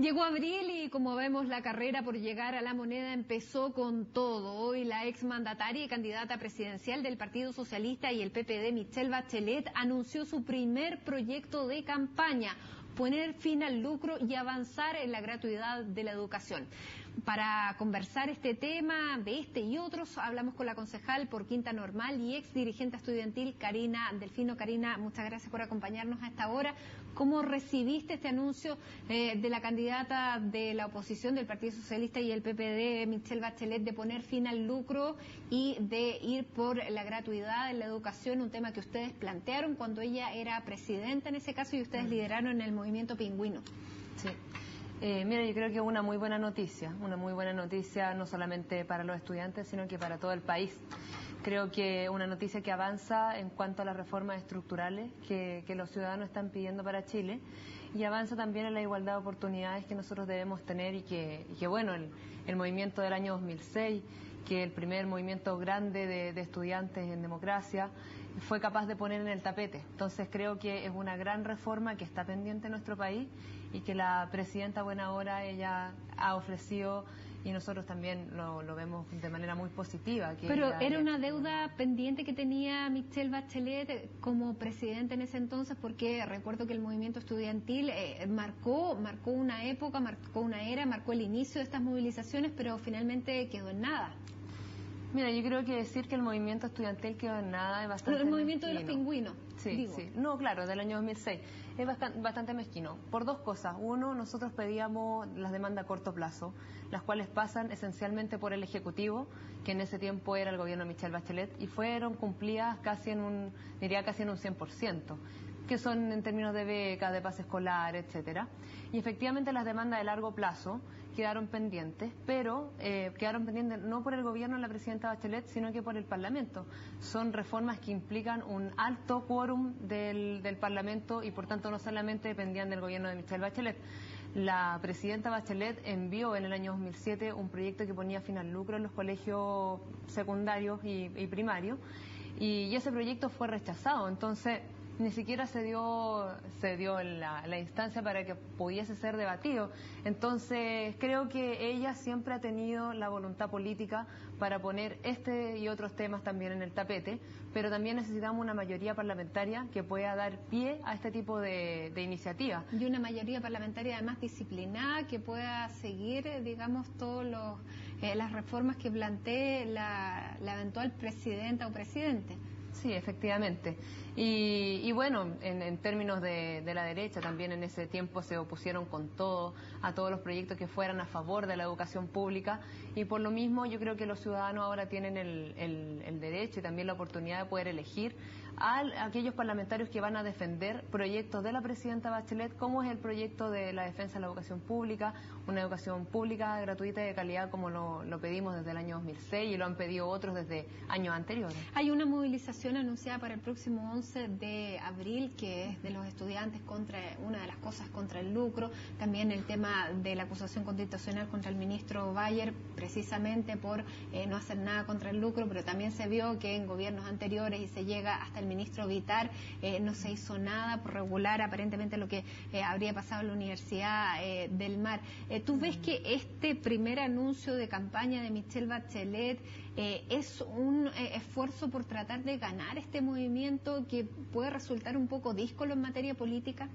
Llegó abril y como vemos la carrera por llegar a la moneda empezó con todo. Hoy la exmandataria y candidata presidencial del Partido Socialista y el PPD, Michelle Bachelet, anunció su primer proyecto de campaña: poner fin al lucro y avanzar en la gratuidad de la educación. Para conversar este tema, de este y otros, hablamos con la concejal por Quinta Normal y ex dirigente estudiantil Karina Delfino. Karina, muchas gracias por acompañarnos a esta hora. ¿Cómo recibiste este anuncio de la candidata de la oposición del Partido Socialista y el PPD, Michelle Bachelet, de poner fin al lucro y de ir por la gratuidad en la educación, un tema que ustedes plantearon cuando ella era presidenta en ese caso y ustedes lideraron el movimiento Pingüino? Sí. Mira, yo creo que es una muy buena noticia no solamente para los estudiantes, sino que para todo el país. Creo que una noticia que avanza en cuanto a las reformas estructurales que los ciudadanos están pidiendo para Chile, y avanza también en la igualdad de oportunidades que nosotros debemos tener y que bueno, el movimiento del año 2006, que el primer movimiento grande de estudiantes en democracia, fue capaz de poner en el tapete. Entonces creo que es una gran reforma que está pendiente en nuestro país y que la presidenta Buena Hora ella ha ofrecido, y nosotros también lo vemos de manera muy positiva. Pero era una deuda pendiente que tenía Michelle Bachelet como presidenta en ese entonces, porque recuerdo que el movimiento estudiantil marcó una época, marcó una era, marcó el inicio de estas movilizaciones, pero finalmente quedó en nada. Mira, yo creo que decir que el movimiento estudiantil quedó en nada es bastante el movimiento mezquino. De los pingüinos. Sí, digo. Sí. No, claro, del año 2006. Es bastante mezquino. Por dos cosas. Uno, nosotros pedíamos las demandas a corto plazo, las cuales pasan esencialmente por el Ejecutivo, que en ese tiempo era el gobierno de Michelle Bachelet, y fueron cumplidas casi en un 100%, que son en términos de becas, de pase escolar, etcétera. Y efectivamente las demandas de largo plazo quedaron pendientes, pero quedaron pendientes no por el gobierno de la presidenta Bachelet, sino que por el Parlamento. Son reformas que implican un alto quórum del Parlamento y por tanto no solamente dependían del gobierno de Michelle Bachelet. La presidenta Bachelet envió en el año 2007 un proyecto que ponía fin al lucro en los colegios secundarios y primarios, y ese proyecto fue rechazado. Entonces ni siquiera se dio la instancia para que pudiese ser debatido. Entonces creo que ella siempre ha tenido la voluntad política para poner este y otros temas también en el tapete, pero también necesitamos una mayoría parlamentaria que pueda dar pie a este tipo de iniciativas. Y una mayoría parlamentaria además disciplinada que pueda seguir, digamos, todas las reformas que plantee la eventual presidenta o presidente. Sí, efectivamente. Y bueno, en términos de la derecha, también en ese tiempo se opusieron con todo a todos los proyectos que fueran a favor de la educación pública, y por lo mismo yo creo que los ciudadanos ahora tienen el derecho y también la oportunidad de poder elegir a aquellos parlamentarios que van a defender proyectos de la presidenta Bachelet, como es el proyecto de la defensa de la educación pública, una educación pública, gratuita y de calidad, como lo pedimos desde el año 2006 y lo han pedido otros desde años anteriores. Hay una movilización anunciada para el próximo 11 de abril, que es de los estudiantes contra una de las cosas contra el lucro, también el tema de la acusación constitucional contra el ministro Bayer, precisamente por no hacer nada contra el lucro, pero también se vio que en gobiernos anteriores, y se llega hasta el ministro Vitar, no se hizo nada por regular aparentemente lo que habría pasado en la Universidad del Mar. ¿Tú ves que este primer anuncio de campaña de Michelle Bachelet es un esfuerzo por tratar de ganar este movimiento que puede resultar un poco díscolo en materia política?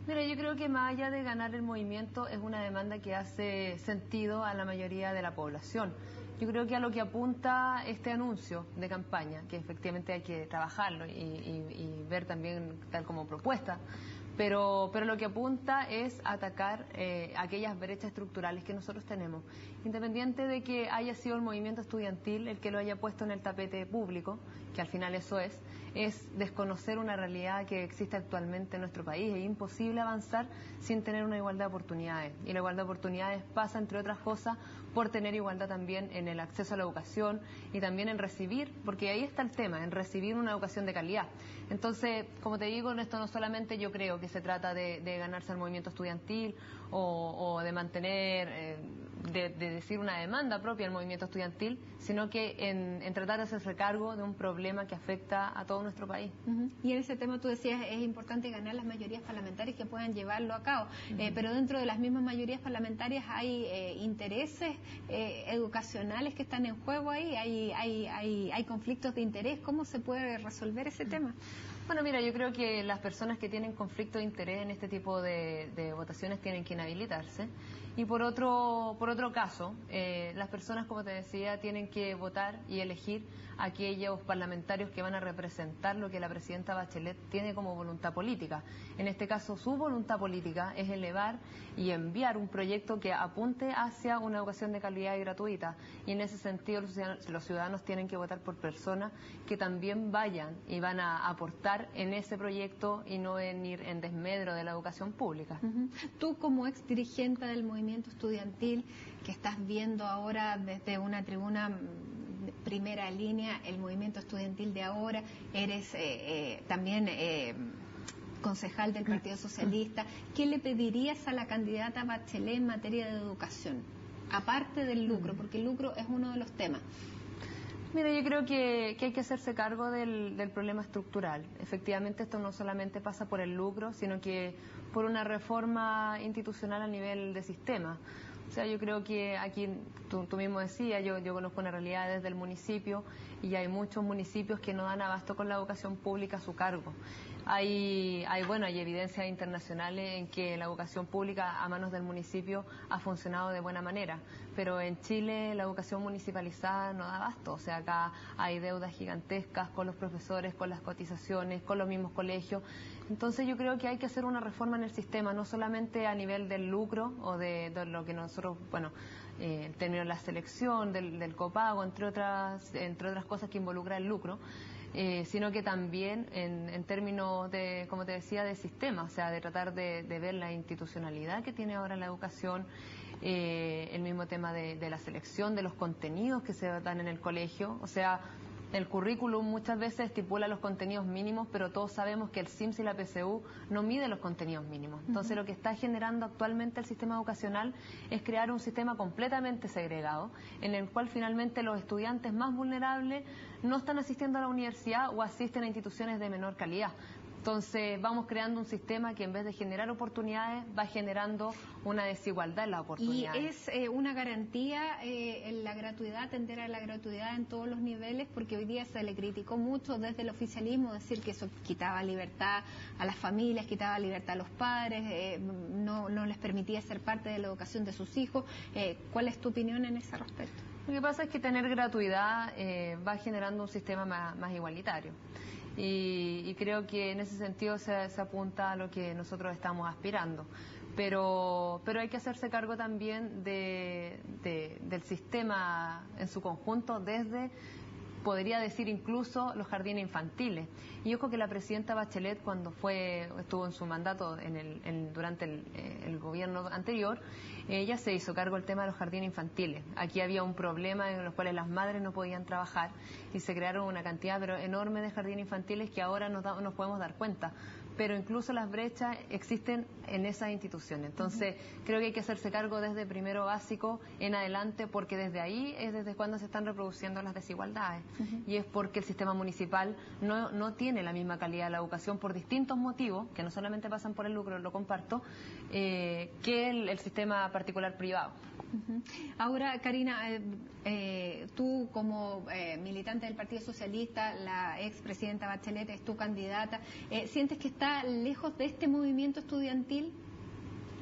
Mira, yo creo que más allá de ganar el movimiento, es una demanda que hace sentido a la mayoría de la población. Yo creo que a lo que apunta este anuncio de campaña, que efectivamente hay que trabajarlo y ver también tal como propuesta, pero lo que apunta es atacar aquellas brechas estructurales que nosotros tenemos. Independiente de que haya sido el movimiento estudiantil el que lo haya puesto en el tapete público, que al final eso es desconocer una realidad que existe actualmente en nuestro país. Es imposible avanzar sin tener una igualdad de oportunidades, y la igualdad de oportunidades pasa, entre otras cosas, por tener igualdad también en el acceso a la educación y también en recibir, porque ahí está el tema, en recibir una educación de calidad. Entonces, como te digo, esto no solamente yo creo que se trata de ganarse el movimiento estudiantil o de mantener de decir una demanda propia al movimiento estudiantil, sino que en tratar de hacerse cargo de un problema que afecta a todo nuestro país. Y en ese tema tú decías, es importante ganar las mayorías parlamentarias que puedan llevarlo a cabo, pero dentro de las mismas mayorías parlamentarias hay intereses educacionales que están en juego ahí, hay conflictos de interés. ¿Cómo se puede resolver ese tema? Bueno, mira, yo creo que las personas que tienen conflicto de interés en este tipo de votaciones tienen que inhabilitarse. Y por otro caso, las personas, como te decía, tienen que votar y elegir a aquellos parlamentarios que van a representar lo que la presidenta Bachelet tiene como voluntad política. En este caso, su voluntad política es elevar y enviar un proyecto que apunte hacia una educación de calidad y gratuita. Y en ese sentido, los ciudadanos tienen que votar por personas que también vayan y van a aportar en ese proyecto y no en ir en desmedro de la educación pública. Tú, como ex dirigente del movimiento estudiantil, que estás viendo ahora desde una tribuna primera línea el movimiento estudiantil de ahora, eres también concejal del Partido Socialista, ¿qué le pedirías a la candidata Bachelet en materia de educación? Aparte del lucro, porque el lucro es uno de los temas. Mira, yo creo que hay que hacerse cargo del problema estructural. Efectivamente, esto no solamente pasa por el lucro, sino que por una reforma institucional a nivel de sistema. O sea, yo creo que aquí, tú mismo decías, yo conozco una realidad desde el municipio y hay muchos municipios que no dan abasto con la educación pública a su cargo. Hay evidencias internacionales en que la educación pública a manos del municipio ha funcionado de buena manera, pero en Chile la educación municipalizada no da abasto. O sea, acá hay deudas gigantescas con los profesores, con las cotizaciones, con los mismos colegios. Entonces yo creo que hay que hacer una reforma en el sistema, no solamente a nivel del lucro o de lo que nosotros, en términos de la selección, del copago, entre otras cosas que involucra el lucro, sino que también en términos de, como te decía, de sistema, o sea, de tratar de ver la institucionalidad que tiene ahora la educación, el mismo tema de la selección, de los contenidos que se dan en el colegio, o sea, el currículum muchas veces estipula los contenidos mínimos, pero todos sabemos que el CIMSS y la PSU no miden los contenidos mínimos. Entonces, lo que está generando actualmente el sistema educacional es crear un sistema completamente segregado, en el cual finalmente los estudiantes más vulnerables no están asistiendo a la universidad o asisten a instituciones de menor calidad. Entonces vamos creando un sistema que en vez de generar oportunidades va generando una desigualdad en las oportunidades. Y es una garantía la gratuidad, atender a la gratuidad en todos los niveles, porque hoy día se le criticó mucho desde el oficialismo decir que eso quitaba libertad a las familias, quitaba libertad a los padres, no les permitía ser parte de la educación de sus hijos. ¿Cuál es tu opinión en ese respecto? Lo que pasa es que tener gratuidad va generando un sistema más igualitario. Y creo que en ese sentido se apunta a lo que nosotros estamos aspirando. Pero hay que hacerse cargo también del sistema en su conjunto, desde, podría decir, incluso los jardines infantiles. Y ojo que la presidenta Bachelet, cuando estuvo en su mandato durante el gobierno anterior, ella se hizo cargo del tema de los jardines infantiles. Aquí había un problema en los cuales las madres no podían trabajar y se crearon una cantidad enorme de jardines infantiles que ahora nos podemos dar cuenta. Pero incluso las brechas existen en esas instituciones. Entonces, creo que hay que hacerse cargo desde primero básico en adelante, porque desde ahí es desde cuando se están reproduciendo las desigualdades. Y es porque el sistema municipal no tiene la misma calidad de la educación por distintos motivos, que no solamente pasan por el lucro, lo comparto, que el sistema particular privado. Ahora, Karina, tú como militante del Partido Socialista, la expresidenta Bachelet es tu candidata, ¿sientes que está lejos de este movimiento estudiantil?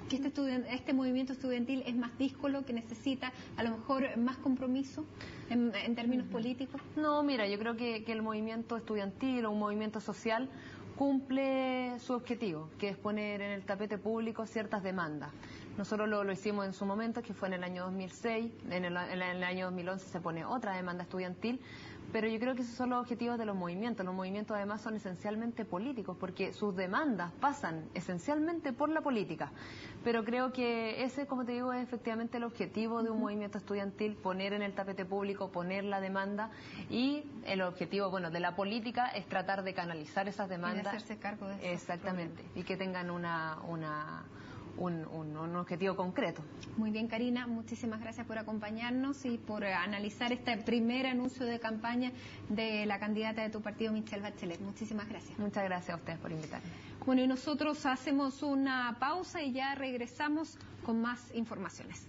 ¿Que este movimiento estudiantil es más díscolo, que necesita a lo mejor más compromiso en términos políticos? No, mira, yo creo que el movimiento estudiantil o un movimiento social cumple su objetivo, que es poner en el tapete público ciertas demandas. Nosotros lo hicimos en su momento, que fue en el año 2006, en el año 2011 se pone otra demanda estudiantil, pero yo creo que esos son los objetivos de los movimientos. Los movimientos además son esencialmente políticos, porque sus demandas pasan esencialmente por la política. Pero creo que ese, como te digo, es efectivamente el objetivo de un movimiento estudiantil, poner en el tapete público, poner la demanda, y el objetivo, de la política es tratar de canalizar esas demandas. Y de hacerse cargo de eso. Exactamente, y que tengan un objetivo concreto. Muy bien, Karina, muchísimas gracias por acompañarnos y por analizar este primer anuncio de campaña de la candidata de tu partido, Michelle Bachelet. Muchísimas gracias. Muchas gracias a ustedes por invitarme. Bueno, y nosotros hacemos una pausa y ya regresamos con más informaciones.